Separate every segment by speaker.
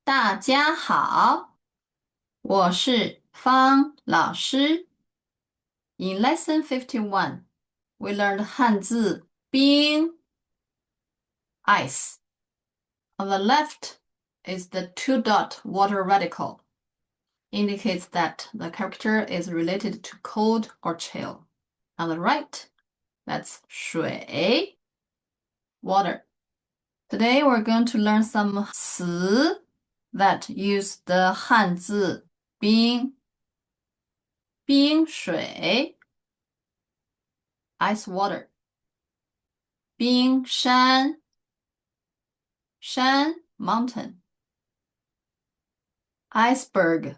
Speaker 1: 大家好，我是方老师。In lesson 51, we learned 汉字冰 ice. On the left is the two-dot water radical, indicates that the character is related to cold or chill. On the right, that's 水 water. Today we're going to learn some 词 that use the 汉字冰冰水 ice water 冰山山 mountain iceberg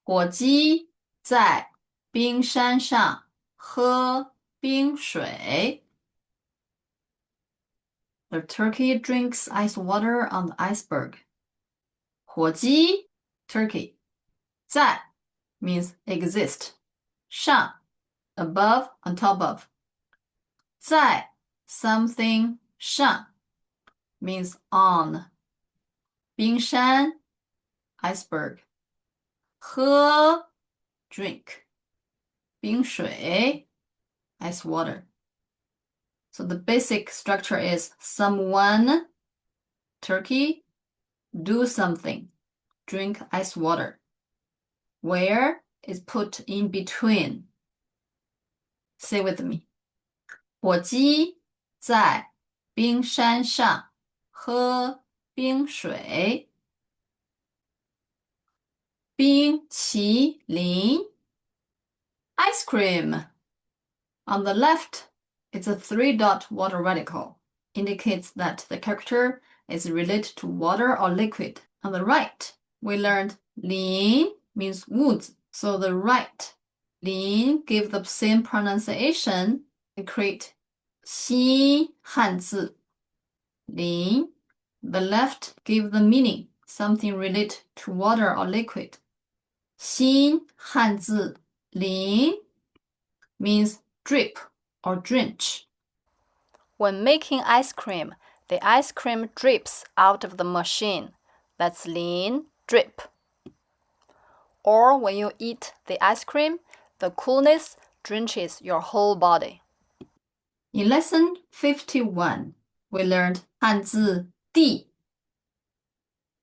Speaker 1: 火鸡在冰山上喝冰水 The turkey drinks ice water on the iceberg. 火鸡 turkey 在 means exist 上 above on top of 在 something 上 means on 冰山 iceberg 喝 drink 冰水 ice water. So the basic structure is someone turkey do something drink ice water. Where is put in between. Say with me. 火鸡在冰山上喝冰水。冰淇淋 ice cream. On the left, it's a three-dot water radical. Indicates that the character is related to water or liquid. On the right, we learned 林 means woods. So the right 林 give the same pronunciation and create 新汉字 林. The left give the meaning, something related to water or liquid. 新汉字淋 means drip or drench.
Speaker 2: When making ice cream, the ice cream drips out of the machine. That's 淋 drip. Or when you eat the ice cream, the coolness drenches your whole body.
Speaker 1: In lesson 51, we learned 汉字地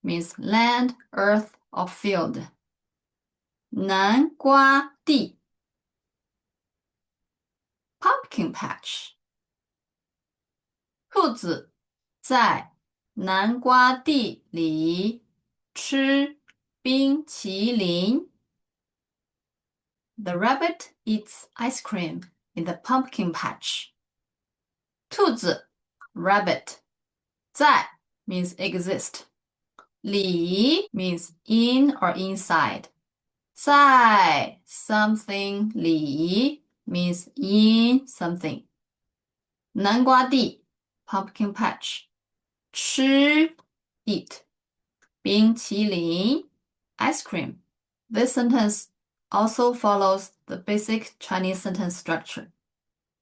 Speaker 1: means land, earth, or field. 南瓜地 pumpkin patch. 兔子在南瓜地里吃冰淇淋。The rabbit eats ice cream in the pumpkin patch. 兔子 rabbit 在 means exist. 里 means in or inside. 在 something 里 means in something. 南瓜地 pumpkin patch. 吃 eat. 冰淇淋 ice cream. This sentence also follows the basic Chinese sentence structure.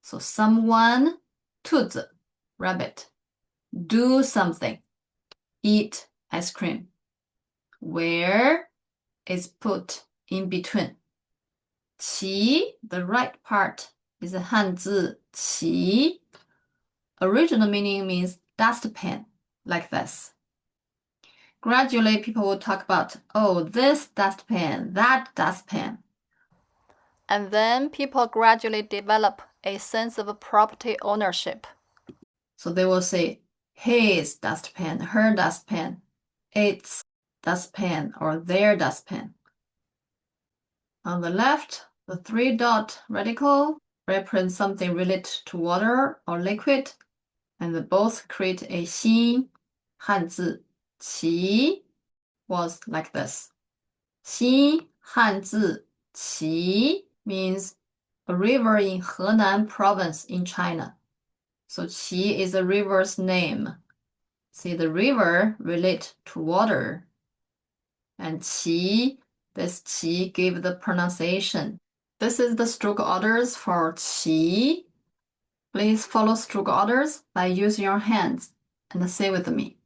Speaker 1: So someone 兔子 rabbit do something eat ice cream. Where is put in between. 旗 the right part is a 汉字旗. Original meaning means dustpan, like this. Gradually, people will talk about, oh, this dustpan, that dustpan.
Speaker 2: And then people gradually develop a sense of property ownership.
Speaker 1: So they will say, his dustpan, her dustpan, its dustpan, or their dustpan. On the left, the three-dot radical represents something related to water or liquid, and they both create a 新 汉字旗 was like this. 新汉字旗 means a river in Henan province in China. So qi is a river's name. See, the river relate to water. And qi, this qi give the pronunciation. This is the stroke orders for qi. Please follow stroke orders by using your hands and say with me.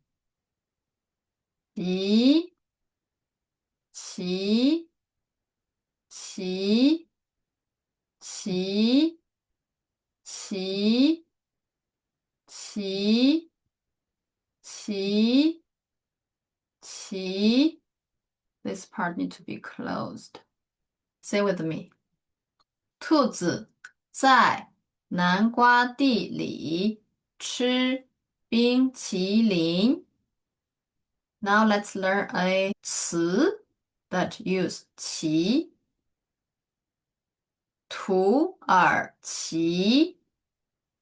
Speaker 1: 齐齐齐齐齐齐齐齐 This part need to be closed. Say with me. 兔子在南瓜地里吃冰淇淋。Now let's learn a 词 that use 齐。土耳其。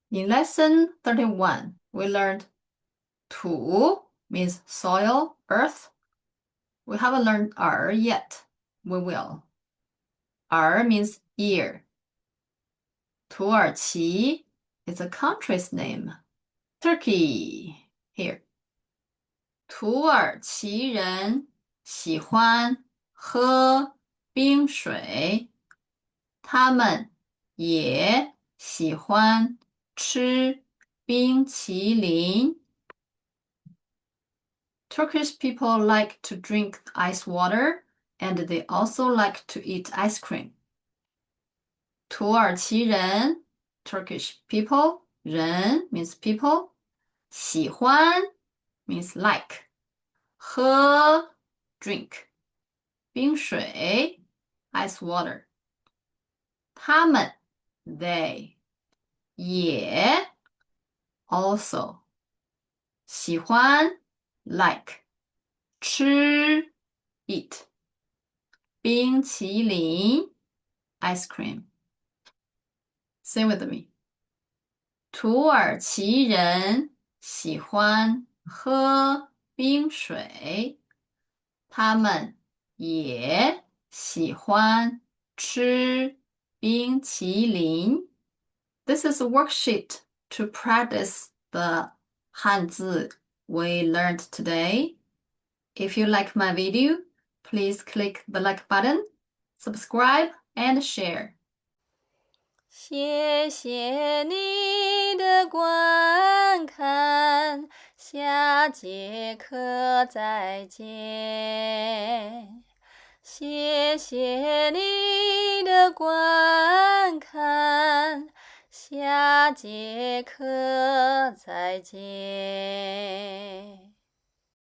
Speaker 1: In lesson 31, we learned 土 means soil, earth. We haven't learned 耳 yet. We will. 耳 means ear. 土耳其 is a country's name. Turkey. Here. 土耳其人喜欢喝冰水，他们也喜欢吃冰淇淋。Turkish people like to drink ice water and they also like to eat ice cream. 土耳其人 Turkish people 人 means people 喜欢 means like 喝 drink 冰水 ice water 他们 they 也 also 喜欢 like 吃 eat 冰淇淋 ice cream. Say with me. 土耳其人喜欢喝冰水，他们也喜欢吃冰淇淋。This is a worksheet to practice the 汉字 we learned today. If you like my video, please click the like button, subscribe, and share.
Speaker 2: 谢谢你的观看，下节课再见。谢谢你的观看，下节课再见。